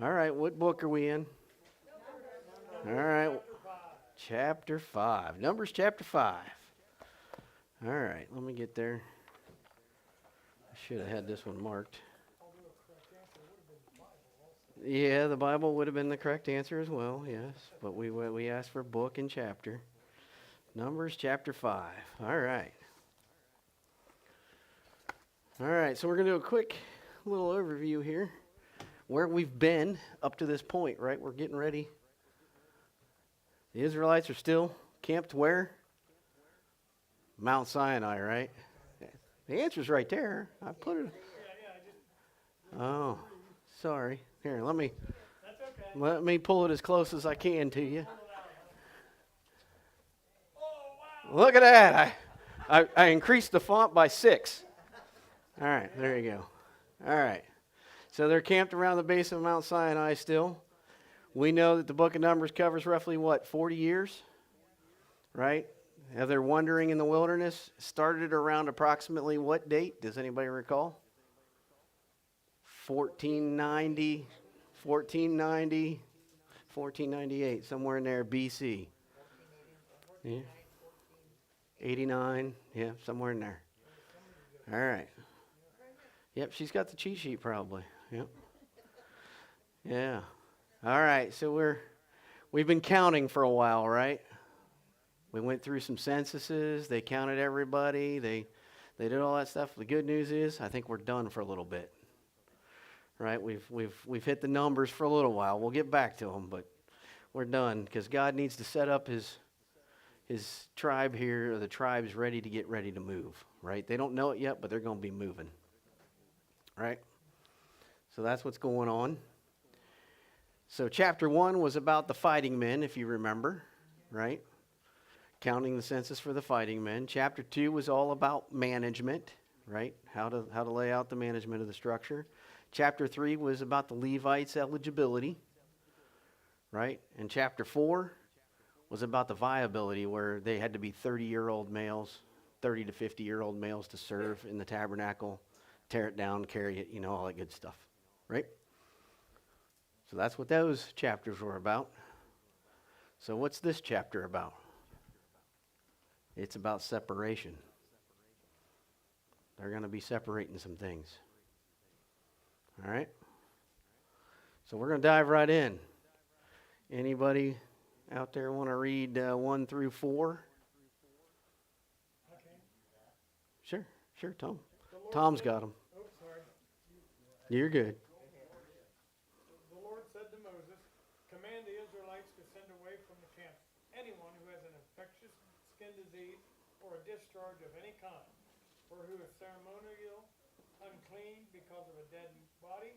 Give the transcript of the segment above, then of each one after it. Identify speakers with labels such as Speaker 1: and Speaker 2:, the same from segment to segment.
Speaker 1: All right, what book are we in? All right, chapter 5. Numbers chapter 5. All right, let me get there. I should have had this one marked. Yeah, the Bible would have been the correct answer as well, yes. But we asked for book and chapter. Numbers chapter 5. All right. All right, so we're going to do a quick little overview here. Where we've been up to this point, right? We're getting ready. The Israelites are still camped where? Mount Sinai, right? The answer's right there. I put it. Oh, sorry. Here, let me pull it as close as I can to you. Look at that. I increased the font by 6. All right, there you go. All right. So they're camped around the base of Mount Sinai still. We know that the book of Numbers covers roughly, 40 years? Right? Now they're wandering in the wilderness. Started around approximately what date? Does anybody recall? 1490, 1490, 1498, somewhere in there, BC. Yeah. 89, yeah, somewhere in there. All right. Yep, she's got the cheat sheet probably. Yep. Yeah. All right, so we've been counting for a while, right? We went through some censuses. They counted everybody. They did all that stuff. The good news is, I think we're done for a little bit. Right? We've hit the numbers for a little while. We'll get back to them, but we're done because God needs to set up his tribe here, or the tribe's ready to move. Right? They don't know it yet, but they're going to be moving. Right? So that's what's going on. So chapter 1 was about the fighting men, if you remember, right? Counting the census for the fighting men. Chapter 2 was all about management, right? How to lay out the management of the structure. Chapter 3 was about the Levites' eligibility, right? And chapter 4 was about the viability, where they had to be 30-year-old males, 30 to 50-year-old males to serve in the tabernacle, tear it down, carry it, all that good stuff, right? So that's what those chapters were about. So what's this chapter about? It's about separation. They're going to be separating some things. All right? So we're going to dive right in. Anybody out there want to read 1 through 4? Okay. Sure, Tom. Tom's got them. Oh, sorry. You're good.
Speaker 2: The Lord said to Moses, "Command the Israelites to send away from the camp anyone who has an infectious skin disease or a discharge of any kind, or who is ceremonial unclean because of a dead body.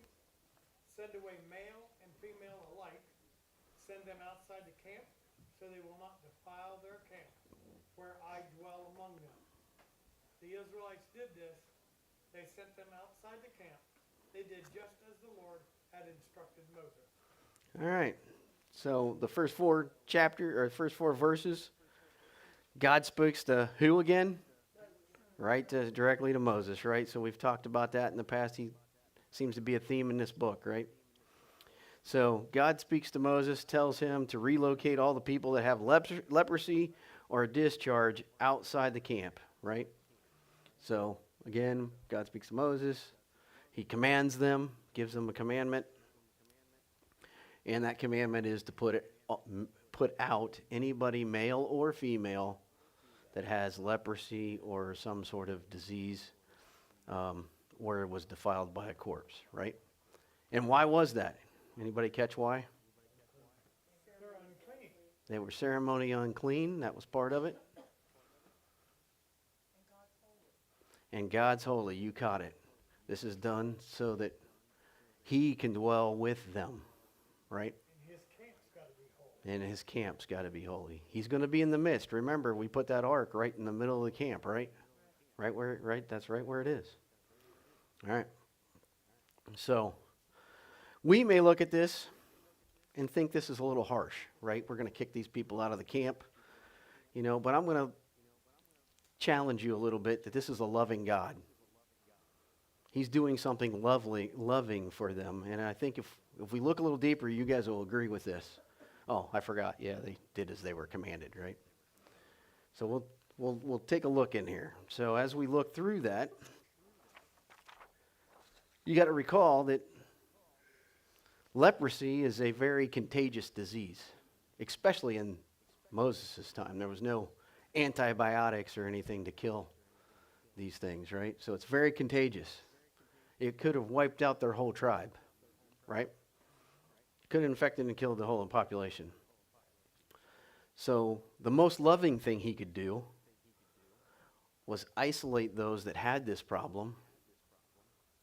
Speaker 2: Send away male and female alike. Send them outside the camp, so they will not defile their camp, where I dwell among them." The Israelites did this. They sent them outside the camp. They did just as the Lord had instructed Moses.
Speaker 1: All right. So the first 4 verses, God speaks to who again? Right, directly to Moses, right? So we've talked about that in the past. He seems to be a theme in this book, right? So God speaks to Moses, tells him to relocate all the people that have leprosy or a discharge outside the camp, right? So again, God speaks to Moses. He commands them, gives them a commandment. And that commandment is to put out anybody, male or female, that has leprosy or some sort of disease where it was defiled by a corpse, right? And why was that? Anybody catch why?
Speaker 2: They're unclean.
Speaker 1: They were ceremonially unclean. That was part of it. And God's holy. You caught it. This is done so that he can dwell with them, right? And his camp's got to be holy. He's going to be in the midst. Remember, we put that ark right in the middle of the camp, right? That's right where it is. All right. So we may look at this and think this is a little harsh, right? We're going to kick these people out of the camp, but I'm going to challenge you a little bit that this is a loving God. He's doing something loving for them. And I think if we look a little deeper, you guys will agree with this. Oh, I forgot. Yeah, they did as they were commanded, right? So we'll take a look in here. So as we look through that, you got to recall that leprosy is a very contagious disease, especially in Moses' time. There was no antibiotics or anything to kill these things, right? So it's very contagious. It could have wiped out their whole tribe, right? It could have infected and killed the whole population. So the most loving thing he could do was isolate those that had this problem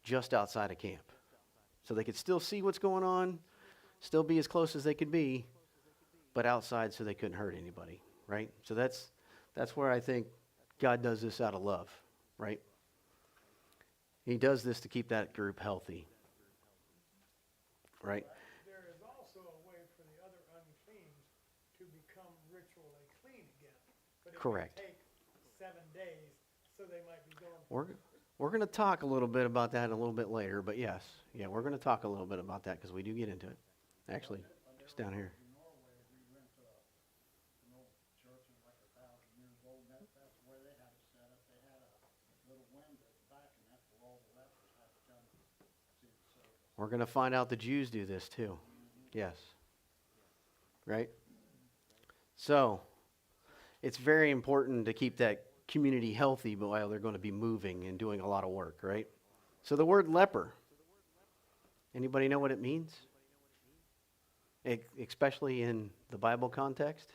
Speaker 1: just outside of camp. So they could still see what's going on, still be as close as they could be, but outside so they couldn't hurt anybody, right? So that's where I think God does this out of love, right? He does this to keep that group healthy, right?
Speaker 2: There is also a way for the other unclean to become ritually clean again. But it
Speaker 1: Correct.
Speaker 2: would take 7 days, so they might be going.
Speaker 1: We're going to talk a little bit about that a little bit later, but yes, yeah, we're going to talk a little bit about that because we do get into it. Actually, just down here.
Speaker 3: In Norway, we went to an old church that was like 1,000 years old, and that's where they had it set up. They had a little window at the back, and that's where all the lepers had to come see the service.
Speaker 1: We're going to find out the Jews do this too. Yes. Right? So, it's very important to keep that community healthy, but while they're going to be moving and doing a lot of work, right? So the word leper, anybody know what it means? Especially in the Bible context?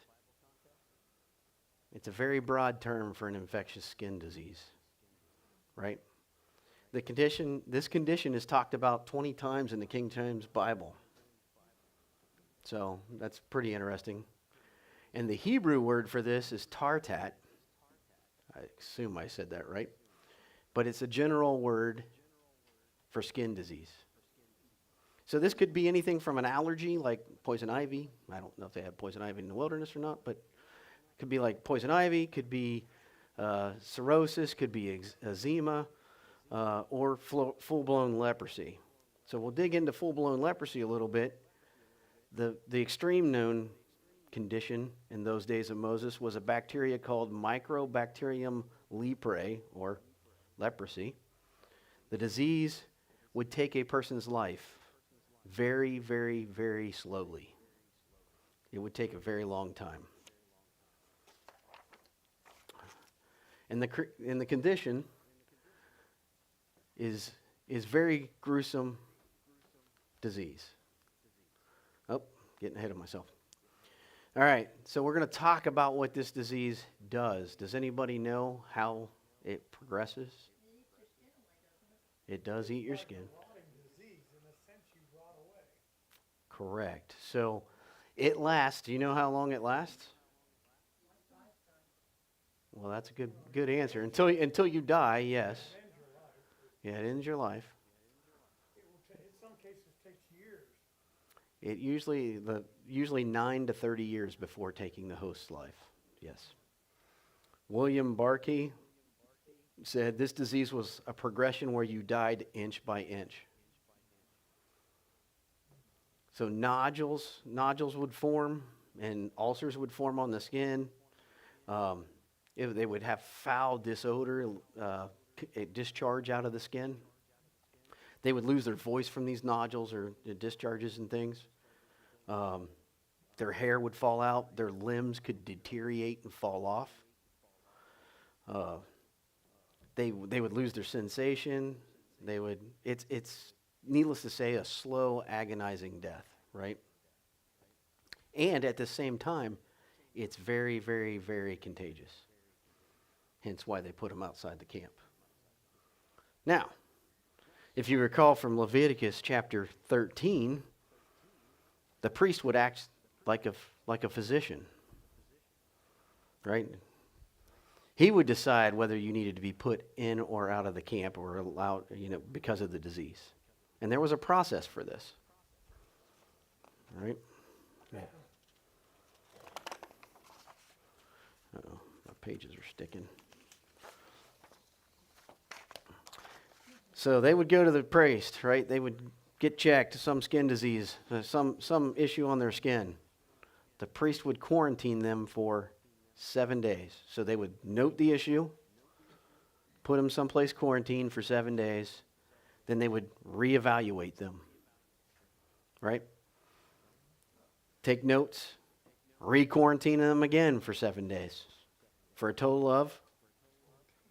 Speaker 1: It's a very broad term for an infectious skin disease, right? This condition is talked about 20 times in the King James Bible. So that's pretty interesting. And the Hebrew word for this is tartat. I assume I said that right. But it's a general word for skin disease. So this could be anything from an allergy like poison ivy. I don't know if they have poison ivy in the wilderness or not, but it could be like poison ivy, could be cirrhosis, could be eczema, or full-blown leprosy. So we'll dig into full-blown leprosy a little bit. The extreme known condition in those days of Moses was a bacteria called Mycobacterium leprae, or leprosy. The disease would take a person's life very, very, very slowly. It would take a very long time. And the condition is very gruesome disease. Oh, getting ahead of myself. All right, so we're going to talk about what this disease does. Does anybody know how it progresses? It does eat your skin.
Speaker 2: Rotting disease, in a sense, you rot away.
Speaker 1: Correct. So it lasts. Do you know how long it lasts? Well, that's a good answer. Until you die, yes.
Speaker 2: It ends your life.
Speaker 1: Yeah, it ends your life.
Speaker 2: In some cases, takes years.
Speaker 1: It usually 9 to 30 years before taking the host's life. Yes. William Barkey said this disease was a progression where you died inch by inch. So nodules would form and ulcers would form on the skin. They would have foul disodor, discharge out of the skin. They would lose their voice from these nodules or discharges and things. Their hair would fall out. Their limbs could deteriorate and fall off. They would lose their sensation. It's needless to say, a slow, agonizing death, right? And at the same time, it's very, very, very contagious. Hence why they put them outside the camp. Now, if you recall from Leviticus chapter 13, the priest would act like a physician, right? He would decide whether you needed to be put in or out of the camp or allowed, because of the disease. And there was a process for this. All right? Yeah. Uh-oh, my pages are sticking. So they would go to the priest, right? They would get checked, some skin disease, some issue on their skin. The priest would quarantine them for 7 days. So they would note the issue, put them someplace quarantined for 7 days, then they would reevaluate them, right? Take notes, re-quarantine them again for 7 days, for a total of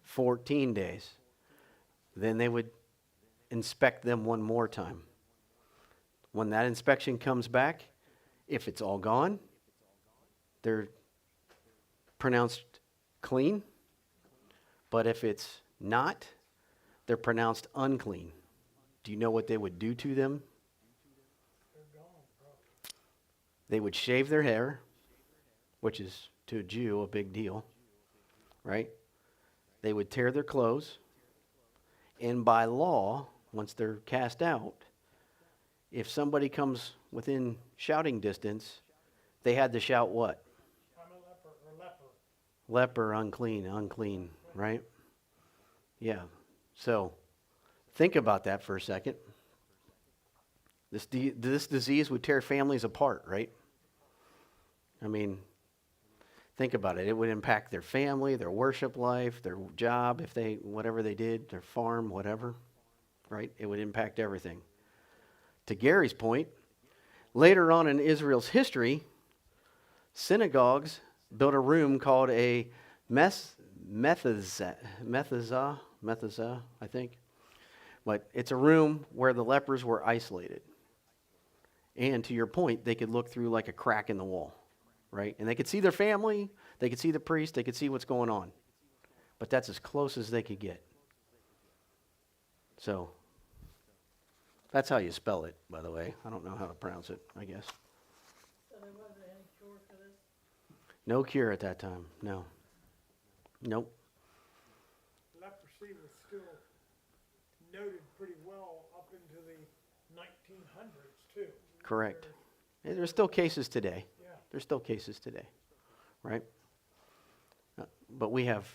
Speaker 1: 14 days. Then they would inspect them one more time. When that inspection comes back, if it's all gone, they're pronounced clean. But if it's not, they're pronounced unclean. Do you know what they would do to them? They would shave their hair, which is to a Jew a big deal, right? They would tear their clothes. And by law, once they're cast out, if somebody comes within shouting distance, they had to shout what?
Speaker 2: I'm a leper, or leper.
Speaker 1: Leper, unclean, right? Yeah. So think about that for a second. This disease would tear families apart, right? I mean, think about it. It would impact their family, their worship life, their job, whatever they did, their farm, whatever, right? It would impact everything. To Gary's point, later on in Israel's history, synagogues built a room called a methazah, I think. But it's a room where the lepers were isolated. And to your point, they could look through like a crack in the wall, right? And they could see their family, they could see the priest, they could see what's going on. But that's as close as they could get. So, that's how you spell it, by the way. I don't know how to pronounce it, I guess.
Speaker 4: So there wasn't any cure for this?
Speaker 1: No cure at that time, no. Nope.
Speaker 2: Leprosy was still noted pretty well up into the 1900s, too.
Speaker 1: Correct. And there's still cases today.
Speaker 2: Yeah.
Speaker 1: There's still cases today, right? But we have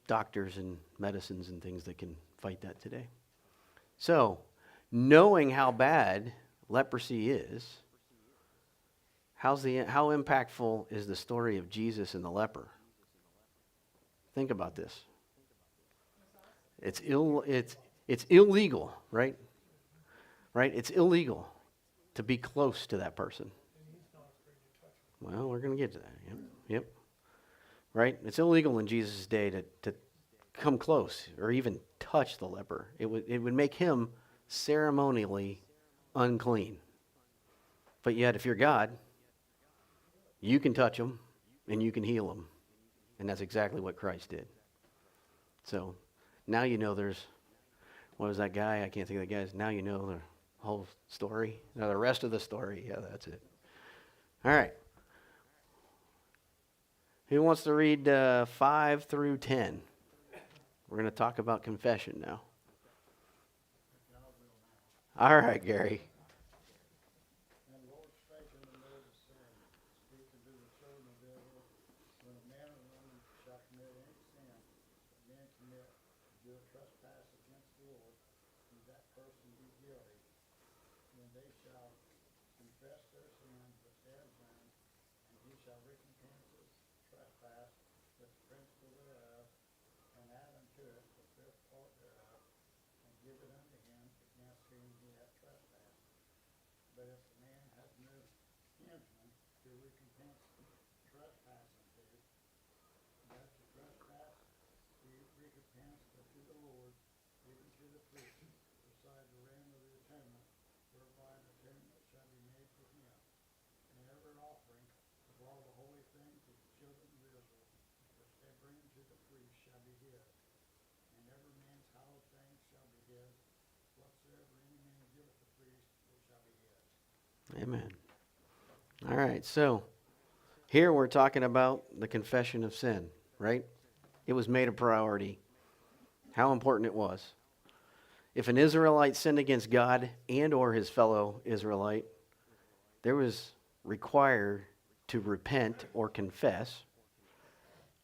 Speaker 1: doctors and medicines and things that can fight that today. So, knowing how bad leprosy is, how impactful is the story of Jesus and the leper? Think about this. It's illegal, right? Right? It's illegal to be close to that person. Well, we're going to get to that. Yep. Right? It's illegal in Jesus' day to come close or even touch the leper. It would make him ceremonially unclean. But yet, if you're God, you can touch him and you can heal him. And that's exactly what Christ did. So, now you know what was that guy? I can't think of the guys. Now you know the whole story. Now the rest of the story. Yeah, that's it. All right. Who wants to read 5 through 10? We're going to talk about confession now. All right, Gary.
Speaker 3: And the Lord spake unto Moses, saying, Speak unto the children of Israel, when a man or woman shall commit any sin, that men commit, do a trespass against the Lord, and that person be guilty, then they shall confess their sins which they have done, and he shall recompense his trespass with the principal thereof, and add unto it the fifth part thereof, and give it unto him against whom he hath trespassed. But if the man hath no kinsman to recompense trespass unto, let the trespass be recompensed unto the Lord, even to the priest, beside the ram of the atonement, whereby an atonement shall be made for him. And every offering of all the holy things of the children of Israel, which they bring to the priest, shall be his. And every man's hallowed thing shall be his. Whatsoever any man giveth the priest, it shall be his.
Speaker 1: Amen. All right, so here we're talking about the confession of sin, right? It was made a priority. How important it was. If an Israelite sinned against God and or his fellow Israelite, there was required to repent or confess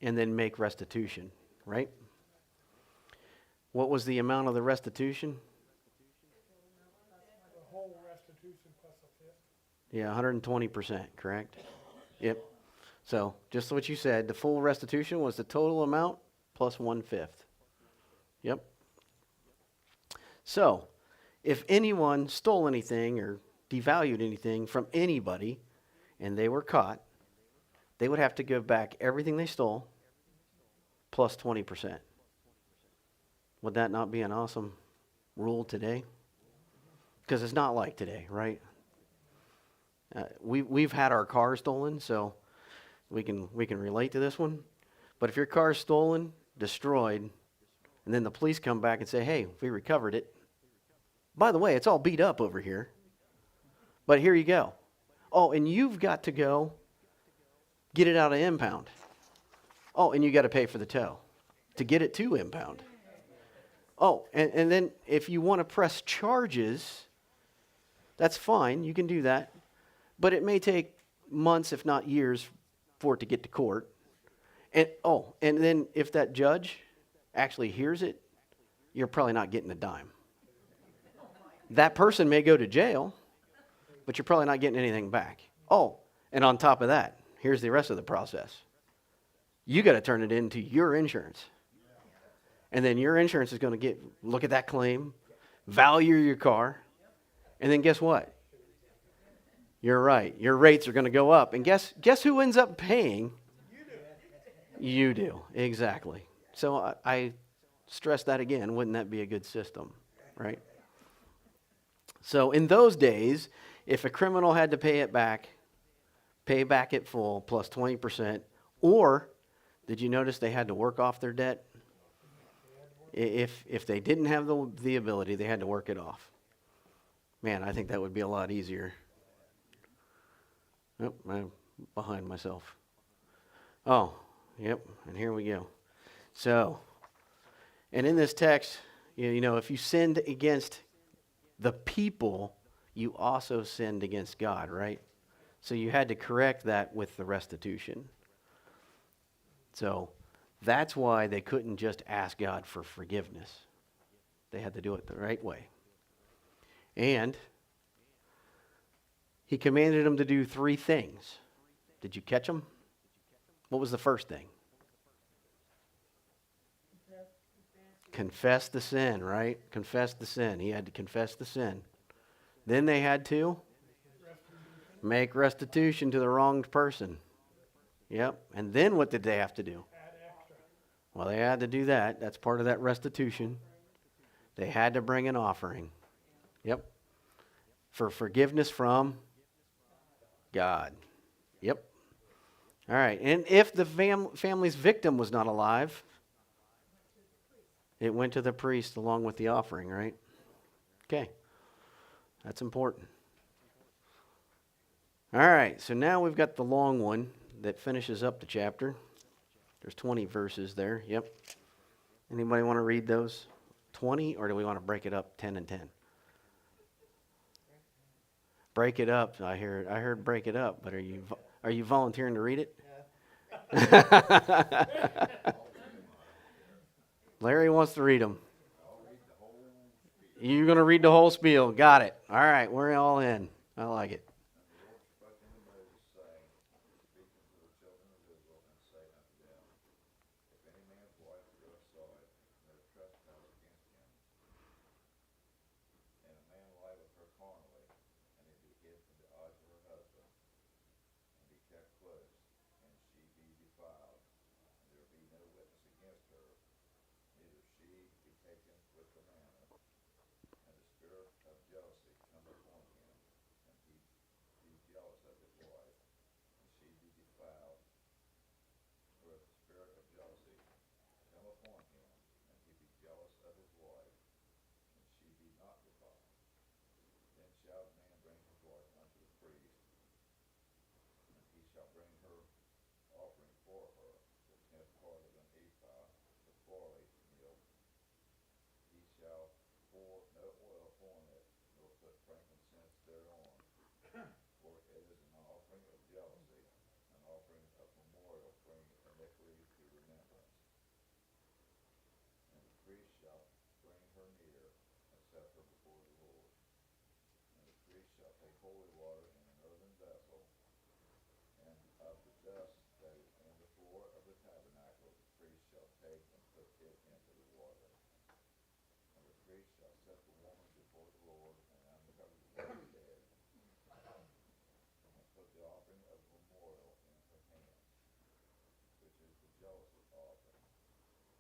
Speaker 1: and then make restitution, right? What was the amount of the restitution?
Speaker 2: The whole restitution plus a fifth.
Speaker 1: Yeah, 120%, correct? Yep. So, just what you said, the full restitution was the total amount plus 1/5. Yep. So, if anyone stole anything or devalued anything from anybody and they were caught, they would have to give back everything they stole plus 20%. Would that not be an awesome rule today? Because it's not like today, right? We've had our car stolen, so we can relate to this one. But if your car's stolen, destroyed, and then the police come back and say, "Hey, we recovered it. By the way, it's all beat up over here, but here you go. Oh, and you've got to go get it out of impound. Oh, and you got to pay for the tow to get it to impound. Oh, and then if you want to press charges, that's fine. You can do that. But it may take months, if not years, for it to get to court. And then if that judge actually hears it, you're probably not getting a dime. That person may go to jail, but you're probably not getting anything back. Oh, and on top of that, here's the rest of the process. You got to turn it into your insurance. And then your insurance is going to look at that claim, value your car, and then guess what? You're right. Your rates are going to go up. And guess who ends up paying? You do. Exactly. So I stress that again. Wouldn't that be a good system, right? So in those days, if a criminal had to pay back it full plus 20%, or did you notice they had to work off their debt? If they didn't have the ability, they had to work it off. Man, I think that would be a lot easier. Oh, I'm behind myself. Oh, yep, and here we go. So, and in this text, you know, if you sinned against the people, you also sinned against God, right? So you had to correct that with the restitution. So that's why they couldn't just ask God for forgiveness. They had to do it the right way. And he commanded them to do 3 things. Did you catch them? What was the first thing? Confess the sin, right? Confess the sin. He had to confess the sin. Then they had to make restitution to the wronged person. Yep. And then what did they have to do? Well, they had to do that. That's part of that restitution. They had to bring an offering. Yep. For forgiveness from God. Yep. All right. And if the family's victim was not alive, it went to the priest along with the offering, right? Okay. That's important. All right. So now we've got the long one that finishes up the chapter. There's 20 verses there. Yep. Anybody want to read those 20, or do we want to break it up 10 and 10? Break it up. I heard break it up, but are you volunteering to read it? Larry wants to read them. You're going to read the whole spiel. Got it. All right, we're all in. I like it.
Speaker 5: take holy water in an earthen vessel, and of the dust that is in the floor of the tabernacle, the priest shall take and put it into the water. And the priest shall set the woman before the Lord, and uncover the woman's head, and put the offering of memorial in her hand, which is the jealousy offering.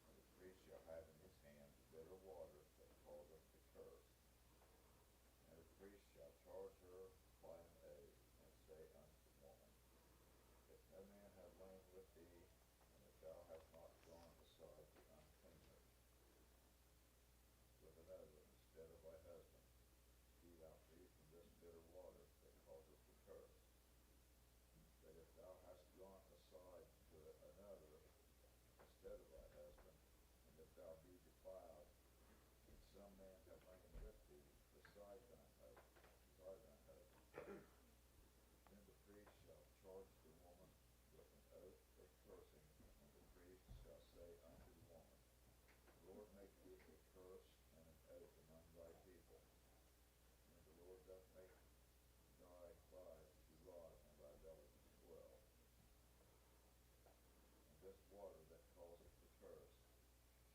Speaker 5: And the priest shall have in his hand the bitter water that causeth the curse. And the priest shall charge her by an oath, and say unto the woman, if no man have lain with thee, and if thou hast not gone aside to uncleanness with another instead of thy husband, be thou free from this bitter water that causeth the curse. But if thou hast gone aside to another instead of thy husband, and if thou be defiled, and some man have lain with thee beside thine husband, then the priest shall charge the woman with an oath of cursing, and the priest shall say unto the woman, the Lord make thee a curse and an oath among thy people, and the Lord doth make thy thigh to rot and thy belly to swell. And this water that causeth the curse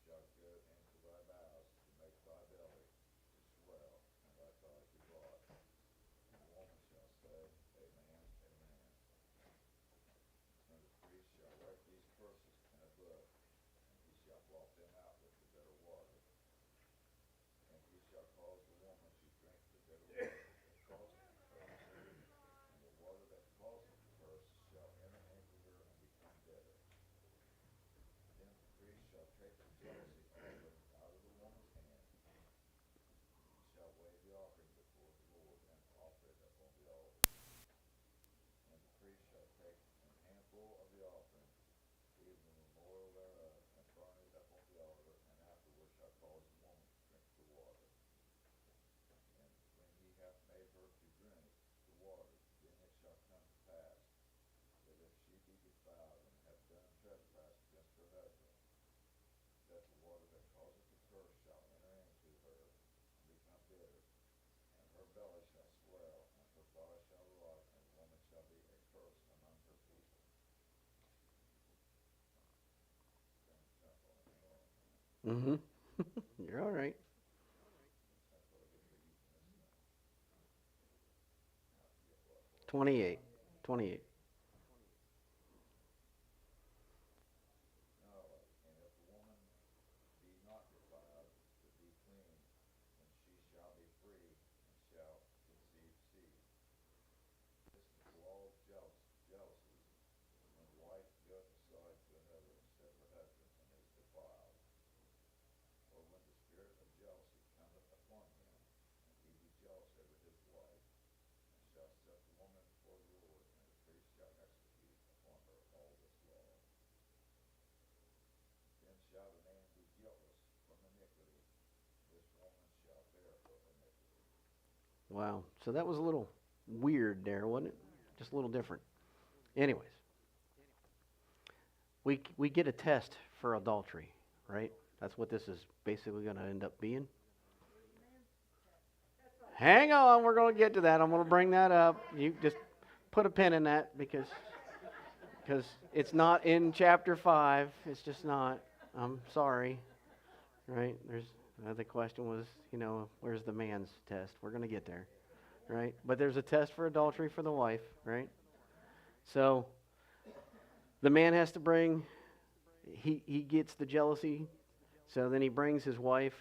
Speaker 5: shall go into thy bowels to make thy belly to swell and thy thigh to rot. And the woman shall say, Amen, Amen. And the priest shall write these curses in a book, and he shall blot them out with the bitter water. And he shall cause the woman to drink the bitter water that causeth the curse. And the water that causeth the curse shall enter into her and become bitter. Then the priest shall take the jealousy offering out of the woman's hand, and shall weigh the offering before the Lord, and offer it upon the altar. And the priest shall take an handful of the offering, even the memorial thereof, and burn it upon the altar, and afterward shall cause the woman to drink the water. And when he hath made her to drink the water, then it shall come to pass, that if she be defiled and have done trespass against her husband, that the water that causeth the curse shall enter into her and become bitter, and her belly shall swell, and her thigh shall rot, and the woman shall be a curse among her people.
Speaker 1: Mm-hmm. You're all right.
Speaker 5: That's what I get for using this thing. Now I forget what it was.
Speaker 1: 28. 28.
Speaker 5: No, and if the woman be not defiled, but be clean, then she shall be free, and shall conceive seed. This is the law of jealousies, when the wife goeth aside to another instead of her husband, and is defiled. Or when the spirit of jealousy cometh upon him, and he be jealous over his wife, and shall set the woman before the Lord, and the priest shall execute upon her all this law. Then shall the man be guiltless from iniquity, this woman shall bear her iniquity.
Speaker 1: Wow. So that was a little weird there, wasn't it? Just a little different. Anyways, we get a test for adultery, right? That's what this is basically going to end up being. Hang on, we're going to get to that. I'm going to bring that up. You just put a pin in that because it's not in chapter 5. It's just not. I'm sorry. Right? There's the question was, where's the man's test? We're going to get there. Right? But there's a test for adultery for the wife, right? So the man has to bring he gets the jealousy, so then he brings his wife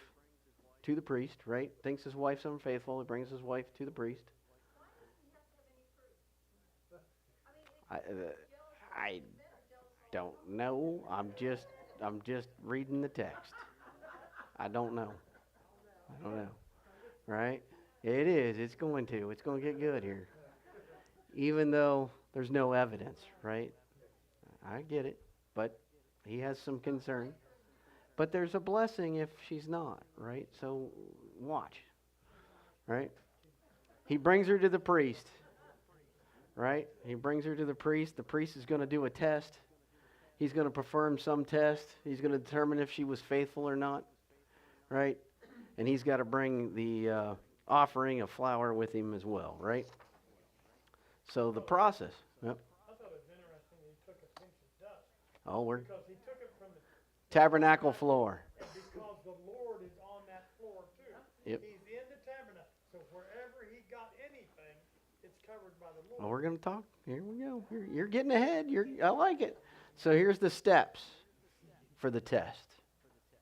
Speaker 1: to the priest, right? Thinks his wife's unfaithful, he brings his wife to the priest. I don't know. I'm just reading the text. I don't know. Right? It is. It's going to get good here. Even though there's no evidence, right? I get it, but he has some concern. But there's a blessing if she's not, right? So watch, right? He brings her to the priest, right? He brings her to the priest. The priest is going to do a test. He's going to perform some test. He's going to determine if she was faithful or not, right? And he's got to bring the offering of flour with him as well, right? So the process. Yep.
Speaker 2: I thought it was interesting that he took a pinch of dust,
Speaker 1: Oh, we're
Speaker 2: because he took it from the
Speaker 1: tabernacle floor.
Speaker 2: and because the Lord is on that floor too.
Speaker 1: Yep.
Speaker 2: He's in the tabernacle, so wherever he got anything, it's covered by the
Speaker 1: Well,
Speaker 2: Lord.
Speaker 1: we're going to talk. Here we go. You're getting ahead. I like it. So here's the steps for the test,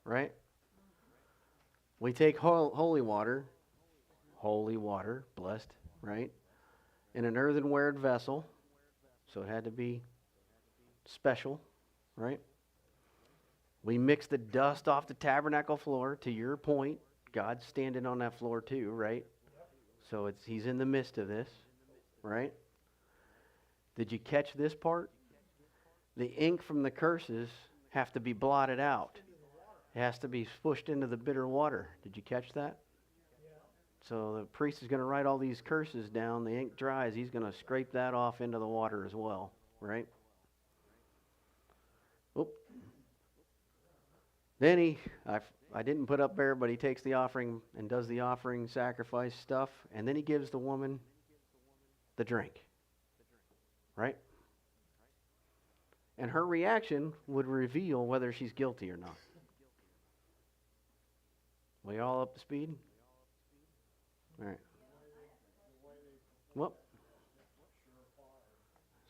Speaker 1: right? We take holy water, blessed, right? In an earthenware vessel, so it had to be special, right? We mix the dust off the tabernacle floor. To your point, God's standing on that floor too, right? So he's in the midst of this, right? Did you catch this part? The ink from the curses have to be blotted out. It has to be pushed into the bitter water. Did you catch that? So the priest is going to write all these curses down. The ink dries. He's going to scrape that off into the water as well, right? Oop. Then I didn't put up there, but he takes the offering and does the offering sacrifice stuff, and then he gives the woman the drink, right? And her reaction would reveal whether she's guilty or not. We all up to speed? All right. Well,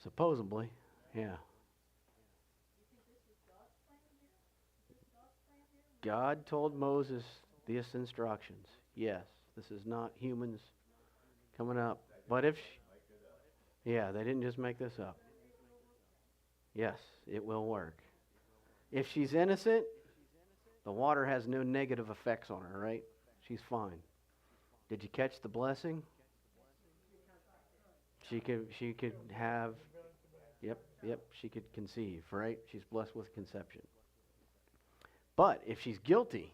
Speaker 1: supposedly, yeah. God told Moses these instructions. Yes, this is not humans coming up. But yeah, they didn't just make this up. Yes, it will work. If she's innocent, the water has no negative effects on her, right? She's fine. Did you catch the blessing? She could have, yep, she could conceive, right? She's blessed with conception. But if she's guilty,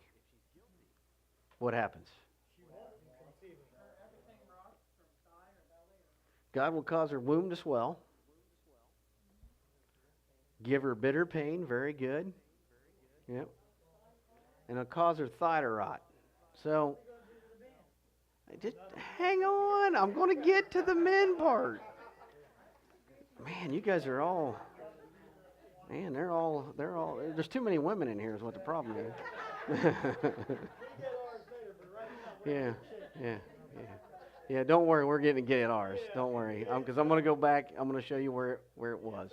Speaker 1: what happens? God will cause her womb to swell, give her bitter pain, very good. Yep. And it'll cause her thigh to rot. So, just hang on. I'm going to get to the men part. Man, you guys are all, man, there's too many women in here is what the problem is. Yeah, don't worry, we're getting to get ours. Don't worry. Because I'm going to go back, I'm going to show you where it was.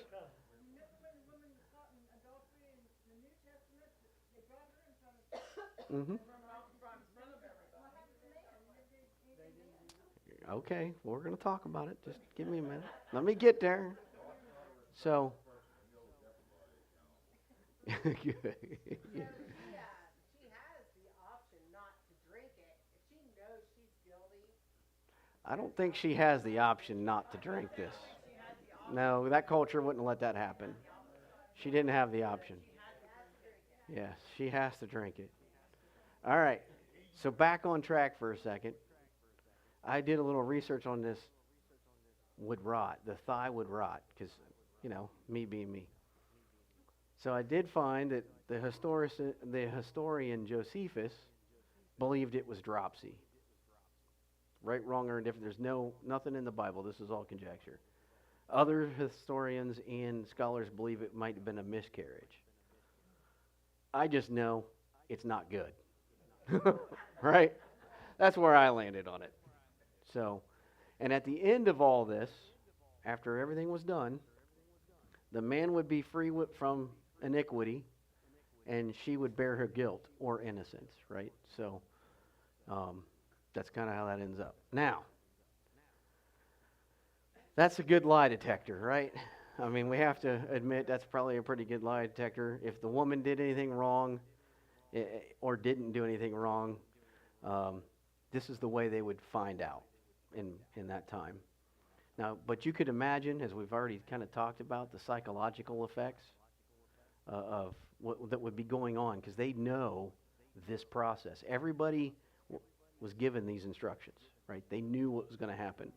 Speaker 1: Mm-hmm. Okay, we're going to talk about it. Just give me a minute. Let me get there. So, good.
Speaker 6: She has the option not to drink it. If she knows she's guilty.
Speaker 1: I don't think she has the option not to drink this. No, that culture wouldn't let that happen. She didn't have the option. Yes, she has to drink it. All right, so back on track for a second. I did a little research on this would rot. The thigh would rot because, me being me. So I did find that the historian Josephus believed it was dropsy. Right, wrong, or indifferent. There's nothing in the Bible. This is all conjecture. Other historians and scholars believe it might have been a miscarriage. I just know it's not good. Right? That's where I landed on it. So, and at the end of all this, after everything was done, the man would be free from iniquity, and she would bear her guilt or innocence, right? So, that's kind of how that ends up. Now, that's a good lie detector, right? I mean, we have to admit that's probably a pretty good lie detector. If the woman did anything wrong or didn't do anything wrong, this is the way they would find out in that time. Now, but you could imagine, as we've already kind of talked about, the psychological effects of what that would be going on, because they know this process. Everybody was given these instructions, right? They knew what was going to happen.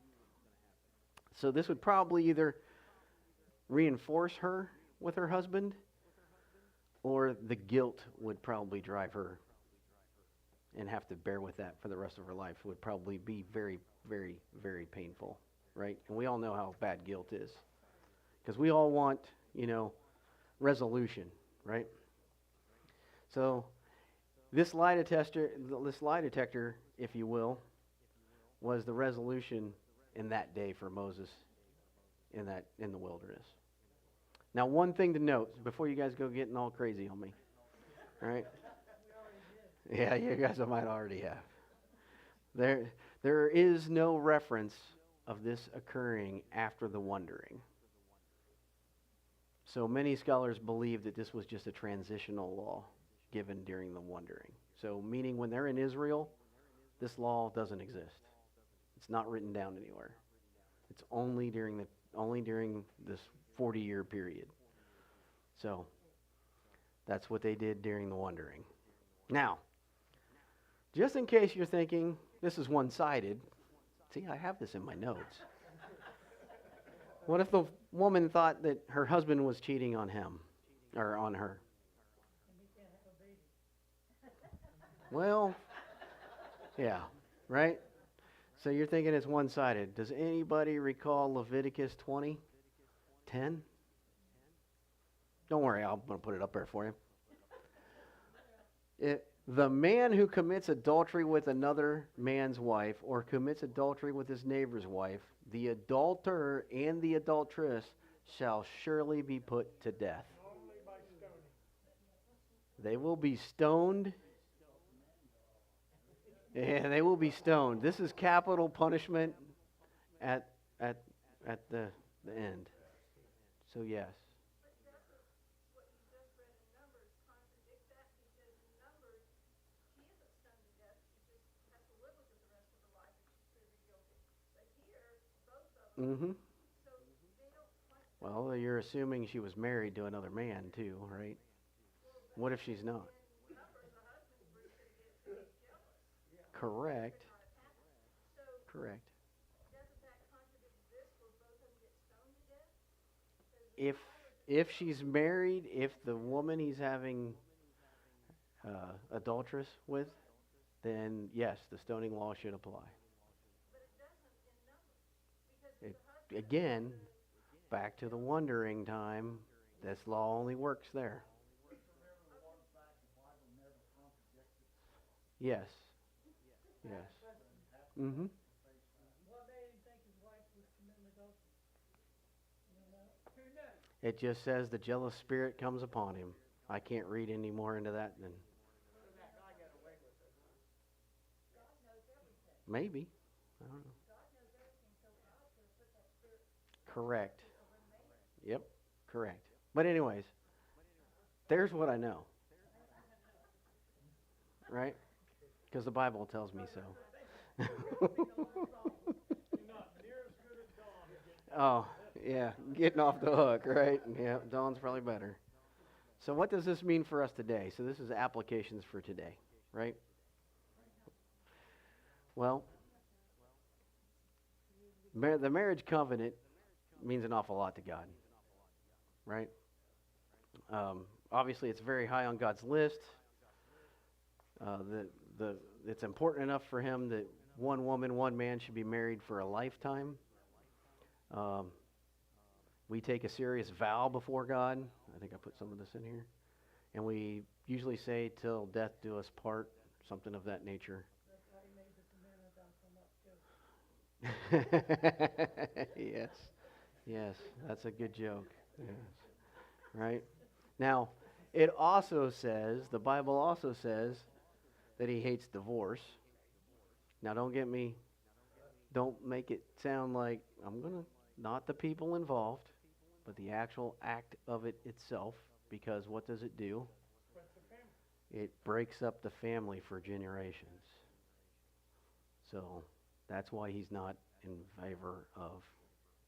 Speaker 1: So this would probably either reinforce her with her husband, or the guilt would probably drive her and have to bear with that for the rest of her life would probably be very, very, very painful, right? And we all know how bad guilt is. Because we all want, resolution, right? So this lie detector, if you will, was the resolution in that day for Moses in the wilderness. Now, one thing to note before you guys go getting all crazy on me, all right? Yeah, you guys might already have. There is no reference of this occurring after the wandering. So many scholars believe that this was just a transitional law given during the wandering. So meaning when they're in Israel, this law doesn't exist. It's not written down anywhere. It's only during this 40-year period. So that's what they did during the wandering. Now, just in case you're thinking this is one-sided, see, I have this in my notes. What if the woman thought that her husband was cheating on him or on her?
Speaker 4: And he can't have a baby.
Speaker 1: Well, yeah, right? So you're thinking it's one-sided. Does anybody recall Leviticus 20:10? Don't worry, I'm going to put it up there for you. The man who commits adultery with another man's wife or commits adultery with his neighbor's wife, the adulterer and the adulteress shall surely be put to death.
Speaker 2: Only by stoning.
Speaker 1: They will be stoned. Yeah, they will be stoned. This is capital punishment at the end. So yes.
Speaker 6: But doesn't what you just read in Numbers contradict that? Because in Numbers, she isn't stoned to death. She just has to live with it the rest of her life if she's proven guilty. But here, both of them.
Speaker 1: Mm-hmm.
Speaker 6: So they don't like.
Speaker 1: Well, you're assuming she was married to another man too, right? What if she's not?
Speaker 6: In Numbers, the husband's pretty jealous.
Speaker 1: Correct.
Speaker 6: So
Speaker 1: Correct.
Speaker 6: doesn't that contradict this where both of them get stoned to death?
Speaker 1: If she's married, if the woman he's having adulteress with, then yes, the stoning law should apply.
Speaker 6: But it doesn't in Numbers. Because the husband
Speaker 1: Again, back to the wandering time, this law only works there. Yes. Yes. Mm-hmm.
Speaker 4: What made him think his wife was committing adultery? You know, who knows?
Speaker 1: It just says the jealous spirit comes upon him. I can't read any more into that than maybe. I don't know. Correct. Yep, correct. But anyways, there's what I know. Right? Because the Bible tells me so.
Speaker 2: You're not near as good as Dawn at getting.
Speaker 1: Oh, yeah, getting off the hook, right? Yeah, Dawn's probably better. So what does this mean for us today? So this is applications for today, right? Well, the marriage covenant means an awful lot to God, right? Obviously, it's very high on God's list. It's important enough for him that one woman, one man should be married for a lifetime. We take a serious vow before God. I think I put some of this in here. And we usually say, till death do us part, something of that nature.
Speaker 4: That's why he made the commandment down so much too.
Speaker 1: Yes. Yes, that's a good joke. Yes. Right? Now, it also says, the Bible also says that he hates divorce. Now, don't make it sound like not the people involved, but the actual act of it itself, because what does it do?
Speaker 2: What's the family?
Speaker 1: It breaks up the family for generations. So that's why he's not in favor of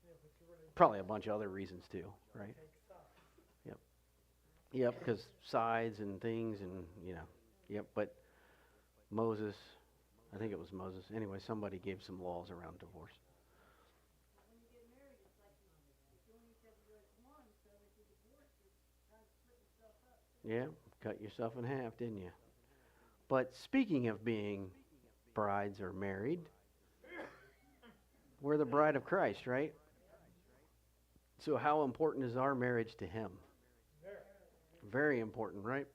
Speaker 2: Yeah, but you really
Speaker 1: probably a bunch of other reasons too, right?
Speaker 2: take sides.
Speaker 1: Yep, because sides and things and, yep, but Moses, I think it was Moses. Anyway, somebody gave some laws around divorce.
Speaker 6: when you get married, it's like you join each other as one, so if you divorce, you're trying to split yourself up.
Speaker 1: Yeah, cut yourself in half, didn't you? But speaking of being brides or married, we're the bride of Christ, right? So how important is our marriage to him? Very important, right?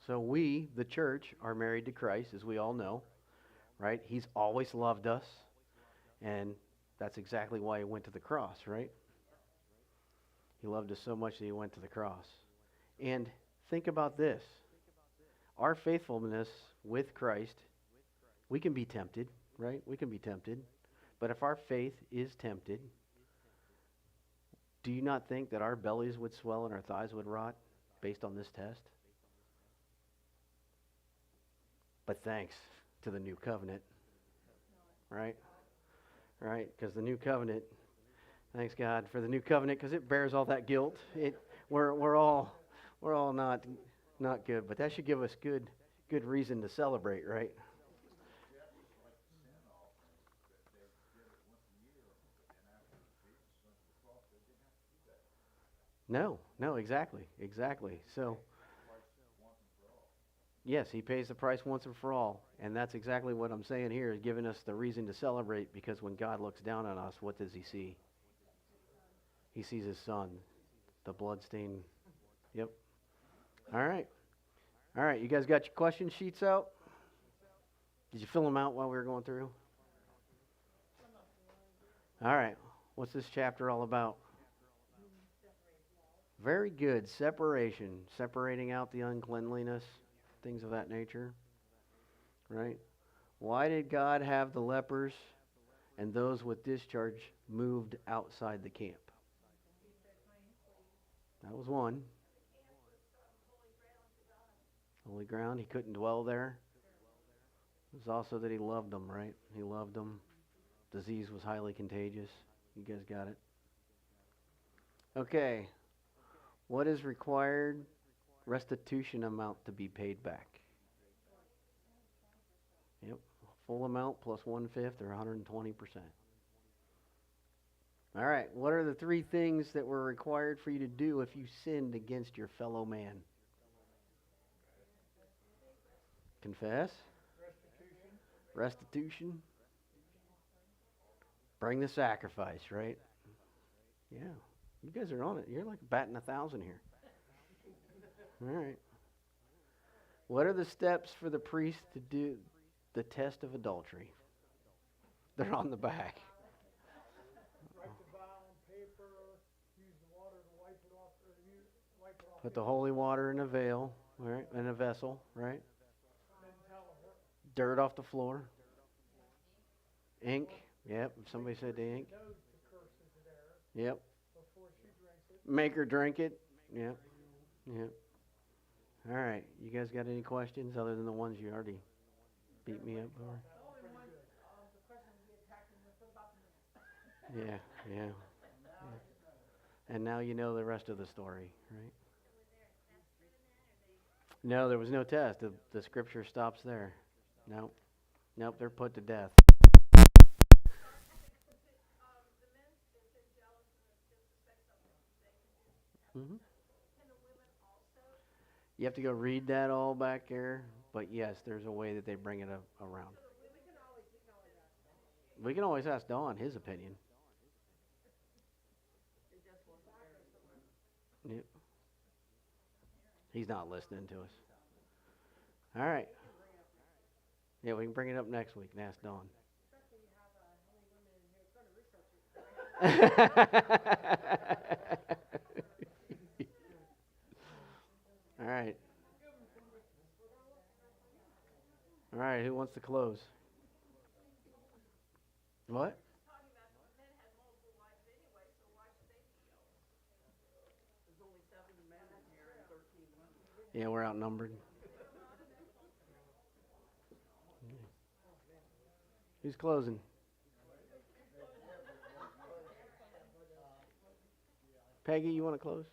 Speaker 1: So we, the church, are married to Christ, as we all know, right? He's always loved us, and that's exactly why he went to the cross, right? He loved us so much that he went to the cross. And think about this. Our faithfulness with Christ, we can be tempted, right? We can be tempted. But if our faith is tempted, do you not think that our bellies would swell and our thighs would rot based on this test? But thanks to the new covenant, right? Right? Because the new covenant, thanks God for the new covenant, because it bears all that guilt. We're all not good, but that should give us good reason to celebrate, right? No, exactly. So, yes, he pays the price once and for all, and that's exactly what I'm saying here, is giving us the reason to celebrate, because when God looks down on us, what does he see? He sees his son, the bloodstained. Yep. All right, you guys got your question sheets out? Did you fill them out while we were going through? All right, what's this chapter all about? Very good. Separation. Separating out the uncleanliness, things of that nature. Right? Why did God have the lepers and those with discharge moved outside the camp? That was one. Holy ground. He couldn't dwell there. It was also that he loved them, right? He loved them. Disease was highly contagious. You guys got it? Okay. What is required restitution amount to be paid back? Yep. Full amount plus 1/5 or 120%. All right. What are the three things that were required for you to do if you sinned against your fellow man? Confess. Restitution. Bring the sacrifice, right? Yeah. You guys are on it. You're like batting 1,000 here. All right. What are the steps for the priest to do the test of adultery? They're on the back.
Speaker 2: Write the vow on paper, use the water to wipe it off, wipe it off.
Speaker 1: Put the holy water in a veil, right? In a vessel, right?
Speaker 2: Then tell her.
Speaker 1: Dirt off the floor. Ink. Yep. If somebody said the ink.
Speaker 2: Knows the curse is there
Speaker 1: Yep.
Speaker 2: before she drinks it.
Speaker 1: Make her drink it. Yep. Yep. All right. You guys got any questions other than the ones you already beat me up for? Yeah. And now you know the rest of the story, right? No, there was no test. The scripture stops there. Nope, they're put to death. hmm You have to go read that all back there, but yes, there's a way that they bring it around. We can always ask Don his opinion. Yep. He's not listening to us. All right. Yeah, we can bring it up next week and ask Don. All right. All right, who wants to close? What? Yeah, we're outnumbered. Who's closing? Peggy, you want to close?